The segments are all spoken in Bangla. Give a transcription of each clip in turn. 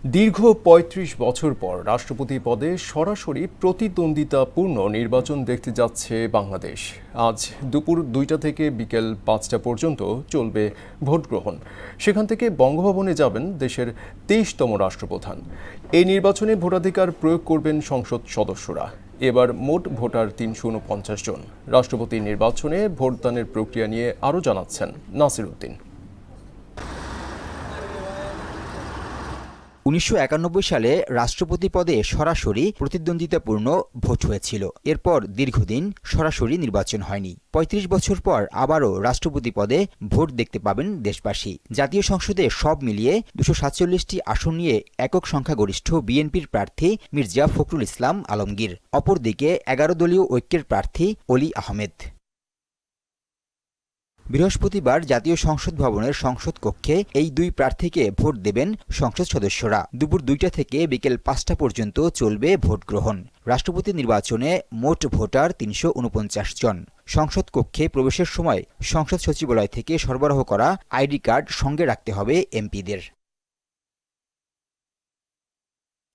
দীর্ঘ ৩৫ বছর পর রাষ্ট্রপতি পদে সরাসরি প্রতিদ্বন্দ্বিতাপূর্ণ নির্বাচন দেখতে যাচ্ছে বাংলাদেশ। আজ দুপুর ২টা থেকে বিকেল ৫টা পর্যন্ত চলবে ভোট গ্রহণ। সেখান থেকে বঙ্গভবনে যাবেন দেশের ২৩তম রাষ্ট্রপ্রধান। এই নির্বাচনে ভোটাধিকার প্রয়োগ করবেন সংসদ সদস্যরা। এবার মোট ভোটার ৩৪৯ জন। রাষ্ট্রপতি নির্বাচনে ভোটদানের প্রক্রিয়া নিয়ে আরও জানাচ্ছেন নাসির উদ্দিন। ১৯৯১ সালে রাষ্ট্রপতি পদে সরাসরি প্রতিদ্বন্দ্বিতাপূর্ণ ভোট হয়েছিল। এরপর দীর্ঘদিন সরাসরি নির্বাচন হয়নি। ৩৫ বছর পর আবারও রাষ্ট্রপতি পদে ভোট দেখতে পাবেন দেশবাসী। জাতীয় সংসদে সব মিলিয়ে ২৪৭টি আসন নিয়ে একক সংখ্যাগরিষ্ঠ বিএনপির প্রার্থী মির্জা ফখরুল ইসলাম আলমগীর, অপরদিকে ১১ দলীয় ঐক্যের প্রার্থী অলি আহমেদ। বৃহস্পতিবার জাতীয় সংসদ ভবনের সংসদ কক্ষে এই দুই প্রার্থীকে ভোট দেবেন সংসদ সদস্যরা। দুপুর ২টা থেকে বিকেল ৫টা পর্যন্ত চলবে ভোট গ্রহণ। রাষ্ট্রপতি নির্বাচনে মোট ভোটার ৩৪৯ জন। সংসদ কক্ষে প্রবেশের সময় সংসদ সচিবালয় থেকে সরবরাহ করা আইডি কার্ড সঙ্গে রাখতে হবে এমপিদের।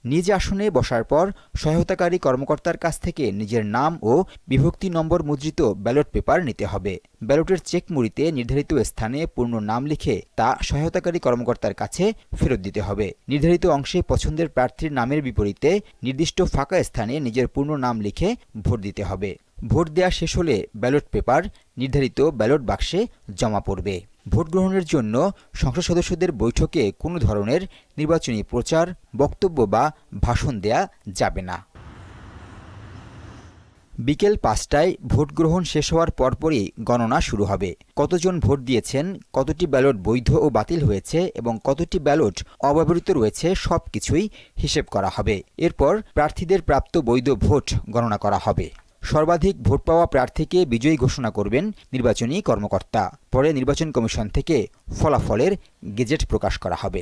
নিজ আসনে বসার পর সহায়তাকারী কর্মকর্তার কাছ থেকে নিজের নাম ও বিভক্তি নম্বর মুদ্রিত ব্যালট পেপার নিতে হবে। ব্যালটের চেক মুড়িতে নির্ধারিত স্থানে পূর্ণ নাম লিখে তা সহায়তাকারী কর্মকর্তার কাছে ফেরত দিতে হবে। নির্ধারিত অংশে পছন্দের প্রার্থীর নামের বিপরীতে নির্দিষ্ট ফাঁকা স্থানে নিজের পূর্ণ নাম লিখে ভোট দিতে হবে। ভোট দেয়া শেষ হলে ব্যালট পেপার নির্ধারিত ব্যালট বাক্সে জমা পড়বে। ভোট গ্রহণের জন্য সংসদ সদস্যদের বৈঠকে কোনো ধরনের নির্বাচনী প্রচার, বক্তব্য বা ভাষণ দেয়া যাবে না। বিকেল ৫টায় ভোট গ্রহণ শেষ হওয়ার পরপরই গণনা শুরু হবে। কতজন ভোট দিয়েছেন, কতটি ব্যালট বৈধ ও বাতিল হয়েছে এবং কতটি ব্যালট অব্যবহৃত রয়েছে সবকিছুই হিসেব করা হবে। এরপর প্রার্থীদের প্রাপ্ত বৈধ ভোট গণনা করা হবে। সর্বাধিক ভোট পাওয়া প্রার্থীকে বিজয়ী ঘোষণা করবেন নির্বাচনী কর্মকর্তা। পরে নির্বাচন কমিশন থেকে ফলাফলের গেজেট প্রকাশ করা হবে।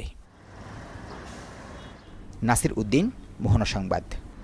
নাসির উদ্দিন, মোহনা সংবাদ।